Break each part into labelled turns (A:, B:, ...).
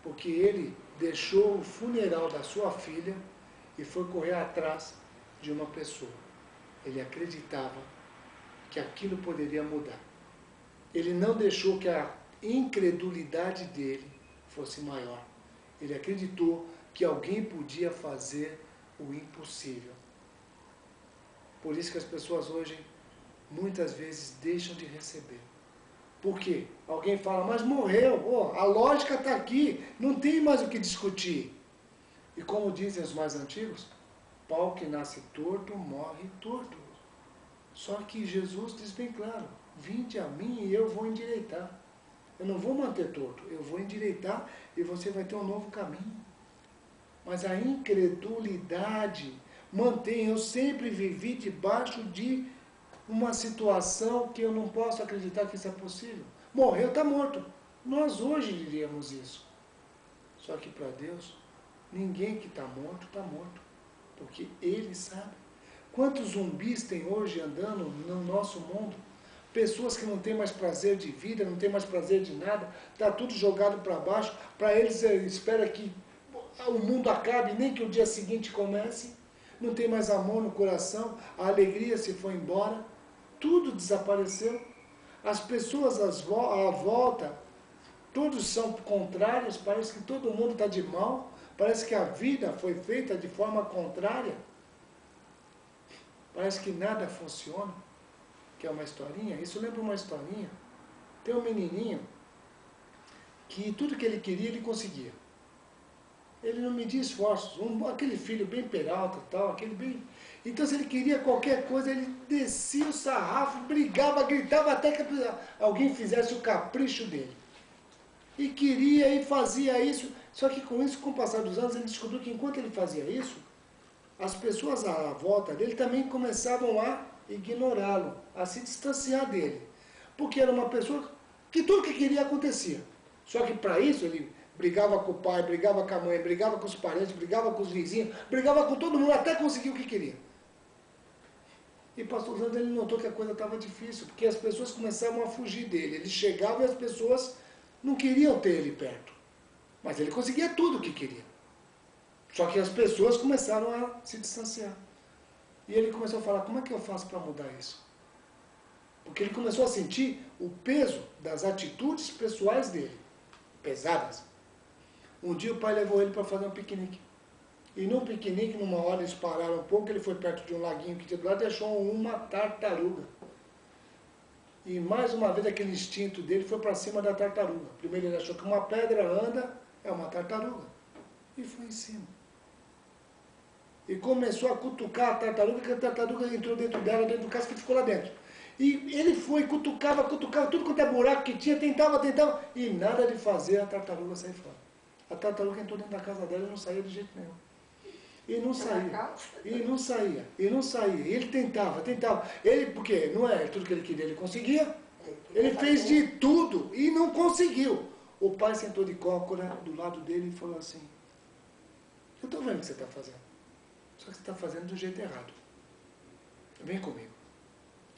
A: Porque ele deixou o funeral da sua filha e foi correr atrás de uma pessoa. Ele acreditava que aquilo poderia mudar. Ele não deixou que a incredulidade dele fosse maior. Ele acreditou que alguém podia fazer o impossível. Por isso que as pessoas hoje, muitas vezes, deixam de receber. Por quê? Alguém fala, mas morreu, a lógica está aqui, não tem mais o que discutir. E como dizem os mais antigos, pau que nasce torto, morre torto. Só que Jesus diz bem claro, vinde a mim e eu vou endireitar. Eu não vou manter torto, eu vou endireitar e você vai ter um novo caminho. Mas a incredulidade mantém, eu sempre vivi debaixo de uma situação que eu não posso acreditar que isso é possível. Morreu, está morto. Nós hoje diríamos isso. Só que para Deus, ninguém que está morto, porque Ele sabe. Quantos zumbis tem hoje andando no nosso mundo? Pessoas que não têm mais prazer de vida, não têm mais prazer de nada, está tudo jogado para baixo, para eles espera que o mundo acabe, nem que o dia seguinte comece, não tem mais amor no coração, a alegria se foi embora, tudo desapareceu, as pessoas à volta, todos são contrários, parece que todo mundo está de mal, parece que a vida foi feita de forma contrária, parece que nada funciona. Que é uma historinha, isso lembra uma historinha. Tem um menininho que tudo que ele queria, ele conseguia. Ele não media esforços, aquele filho bem peralta, tal, aquele bem... Então se ele queria qualquer coisa, ele descia o sarrafo, brigava, gritava até que alguém fizesse o capricho dele. E queria e fazia isso, só que com isso, com o passar dos anos, ele descobriu que enquanto ele fazia isso, as pessoas à volta dele também começavam a ignorá-lo, a se distanciar dele. Porque era uma pessoa que tudo que queria acontecia. Só que para isso ele brigava com o pai, brigava com a mãe, brigava com os parentes, brigava com os vizinhos, brigava com todo mundo até conseguir o que queria. E pastor Zando, ele notou que a coisa estava difícil, porque as pessoas começavam a fugir dele. Ele chegava e as pessoas não queriam ter ele perto. Mas ele conseguia tudo o que queria. Só que as pessoas começaram a se distanciar. E ele começou a falar, como é que eu faço para mudar isso? Porque ele começou a sentir o peso das atitudes pessoais dele, pesadas. Um dia o pai levou ele para fazer um piquenique. E no piquenique, numa hora eles pararam um pouco, ele foi perto de um laguinho que tinha do lado e achou uma tartaruga. E mais uma vez aquele instinto dele foi para cima da tartaruga. Primeiro ele achou que uma pedra anda, é uma tartaruga. E foi em cima. E começou a cutucar a tartaruga, que a tartaruga entrou dentro dela, dentro do casco e ficou lá dentro. E ele foi, cutucava, tudo quanto é buraco que tinha, tentava, e nada de fazer a tartaruga sair fora. A tartaruga entrou dentro da casa dela e não saía de jeito nenhum. E não saía, e não saía. E ele tentava. Ele, porque não é tudo que ele queria, ele conseguia. Ele fez de tudo e não conseguiu. O pai sentou de cócora do lado dele e falou assim, eu estou vendo o que você está fazendo. Só que você está fazendo do jeito errado. Vem comigo.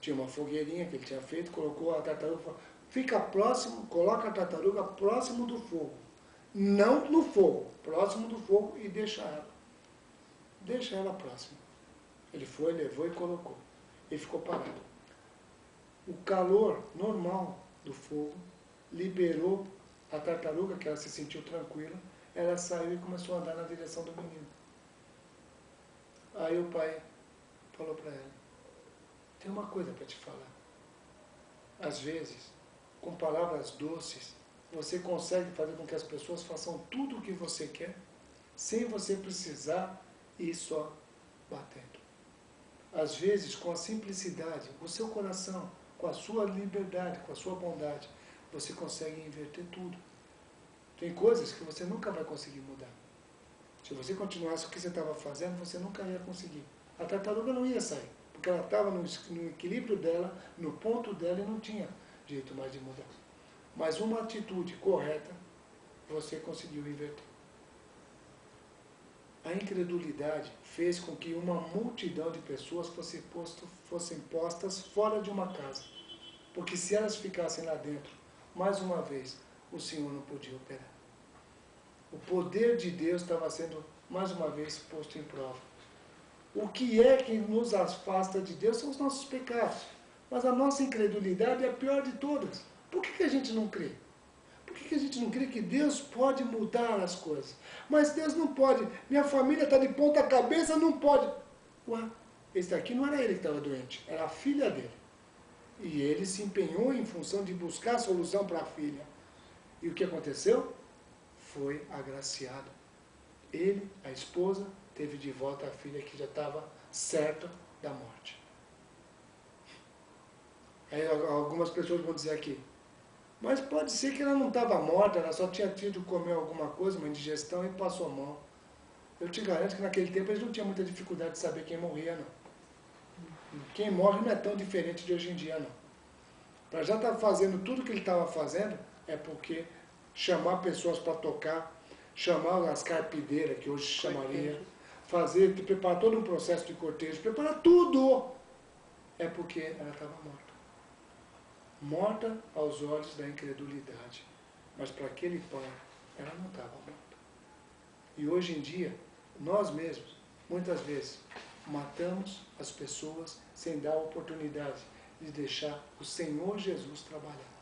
A: Tinha uma fogueirinha que ele tinha feito, colocou a tartaruga, falou, fica próximo, coloca a tartaruga próximo do fogo. Não no fogo, próximo do fogo e deixa ela. Deixa ela próxima. Ele foi, levou e colocou. Ele ficou parado. O calor normal do fogo liberou a tartaruga, que ela se sentiu tranquila, ela saiu e começou a andar na direção do menino. Aí o pai falou para ela, tem uma coisa para te falar. Às vezes, com palavras doces, você consegue fazer com que as pessoas façam tudo o que você quer, sem você precisar ir só batendo. Às vezes, com a simplicidade, o seu coração, com a sua liberdade, com a sua bondade, você consegue inverter tudo. Tem coisas que você nunca vai conseguir mudar. Se você continuasse o que você estava fazendo, você nunca ia conseguir. A tartaruga não ia sair, porque ela estava no equilíbrio dela, no ponto dela e não tinha jeito mais de mudar. Mas uma atitude correta, você conseguiu inverter. A incredulidade fez com que uma multidão de pessoas fossem postas fora de uma casa. Porque se elas ficassem lá dentro, mais uma vez, o Senhor não podia operar. O poder de Deus estava sendo, mais uma vez, posto em prova. O que é que nos afasta de Deus são os nossos pecados. Mas a nossa incredulidade é a pior de todas. Por que a gente não crê? Por que a gente não crê que Deus pode mudar as coisas? Mas Deus não pode. Minha família está de ponta cabeça, não pode. Ué, esse daqui não era ele que estava doente, era a filha dele. E ele se empenhou em função de buscar a solução para a filha. E o que aconteceu? Foi agraciado. Ele, a esposa, teve de volta a filha que já estava certa da morte. Aí algumas pessoas vão dizer aqui, mas pode ser que ela não estava morta, ela só tinha tido que comer alguma coisa, uma indigestão e passou a mão. Eu te garanto que naquele tempo eles não tinham muita dificuldade de saber quem morria, não. Quem morre não é tão diferente de hoje em dia, não. Para já estar fazendo tudo o que ele estava fazendo, é porque chamar pessoas para tocar, chamar as carpideiras, que hoje chamaria, fazer, preparar todo um processo de cortejo, preparar tudo, é porque ela estava morta. Morta aos olhos da incredulidade. Mas para aquele pai, ela não estava morta. E hoje em dia, nós mesmos, muitas vezes, matamos as pessoas sem dar a oportunidade de deixar o Senhor Jesus trabalhar.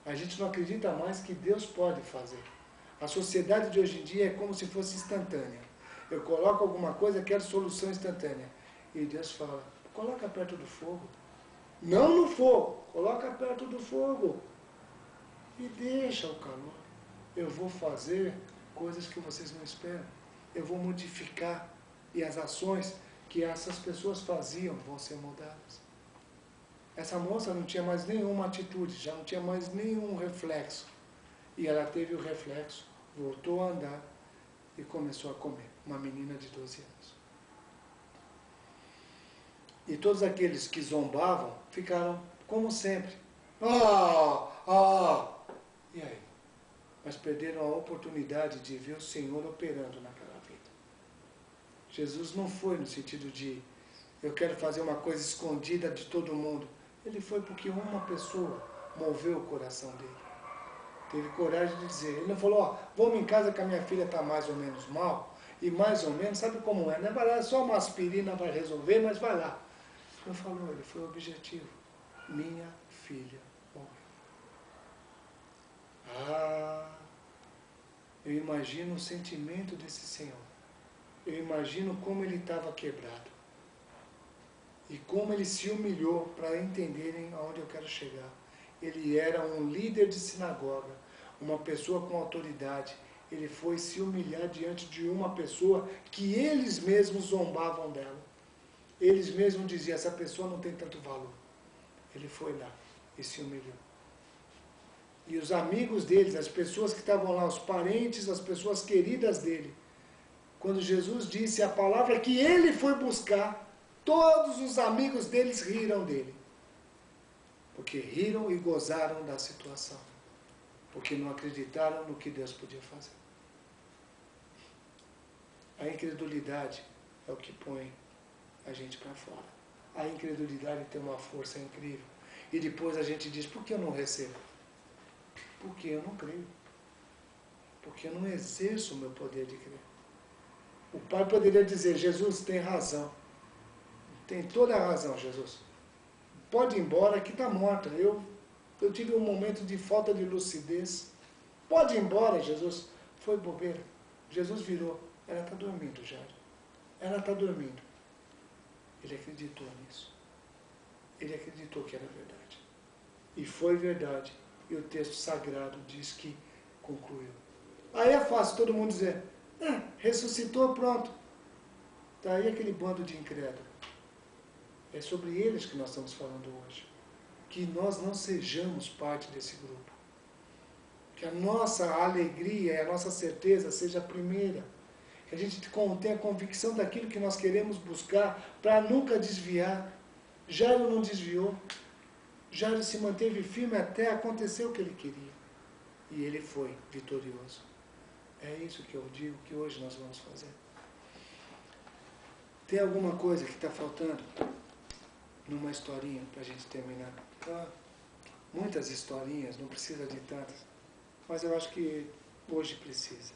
A: A gente não acredita mais que Deus pode fazer. A sociedade de hoje em dia é como se fosse instantânea. Eu coloco alguma coisa, quero solução instantânea. E Deus fala, coloca perto do fogo. Não no fogo, coloca perto do fogo. E deixa o calor. Eu vou fazer coisas que vocês não esperam. Eu vou modificar. E as ações que essas pessoas faziam vão ser mudadas. Essa moça não tinha mais nenhuma atitude, já não tinha mais nenhum reflexo. E ela teve o reflexo, voltou a andar e começou a comer. Uma menina de 12 anos. E todos aqueles que zombavam ficaram como sempre. E aí? Mas perderam a oportunidade de ver o Senhor operando naquela vida. Jesus não foi no sentido de eu quero fazer uma coisa escondida de todo mundo. Ele foi porque uma pessoa moveu o coração dele. Teve coragem de dizer. Ele não falou, vamos em casa que a minha filha está mais ou menos mal. E mais ou menos, sabe como é? Não é barato, só uma aspirina vai resolver, mas vai lá. Ele falou, ele foi objetivo. Minha filha morreu. Eu imagino o sentimento desse Senhor. Eu imagino como ele estava quebrado. E como ele se humilhou para entenderem aonde eu quero chegar. Ele era um líder de sinagoga, uma pessoa com autoridade. Ele foi se humilhar diante de uma pessoa que eles mesmos zombavam dela. Eles mesmos diziam, essa pessoa não tem tanto valor. Ele foi lá e se humilhou. E os amigos deles, as pessoas que estavam lá, os parentes, as pessoas queridas dele, quando Jesus disse a palavra que ele foi buscar, todos os amigos deles riram dele. Porque riram e gozaram da situação. Porque não acreditaram no que Deus podia fazer. A incredulidade é o que põe a gente para fora. A incredulidade tem uma força incrível. E depois a gente diz, por que eu não recebo? Porque eu não creio. Porque eu não exerço o meu poder de crer. O pai poderia dizer, Jesus tem razão. Tem toda a razão, Jesus. Pode ir embora, que está morta. Eu tive um momento de falta de lucidez. Pode ir embora, Jesus. Foi bobeira. Jesus virou. Ela está dormindo, Jairo. Ela está dormindo. Ele acreditou nisso. Ele acreditou que era verdade. E foi verdade. E o texto sagrado diz que concluiu. Aí é fácil todo mundo dizer, ressuscitou, pronto. Daí aquele bando de incrédulos. É sobre eles que nós estamos falando hoje. Que nós não sejamos parte desse grupo. Que a nossa alegria e a nossa certeza seja a primeira. Que a gente tenha a convicção daquilo que nós queremos buscar para nunca desviar. Jairo não desviou. Jairo se manteve firme até acontecer o que ele queria. E ele foi vitorioso. É isso que eu digo que hoje nós vamos fazer. Tem alguma coisa que está faltando numa historinha para a gente terminar? Muitas historinhas, não precisa de tantas. Mas eu acho que hoje precisa.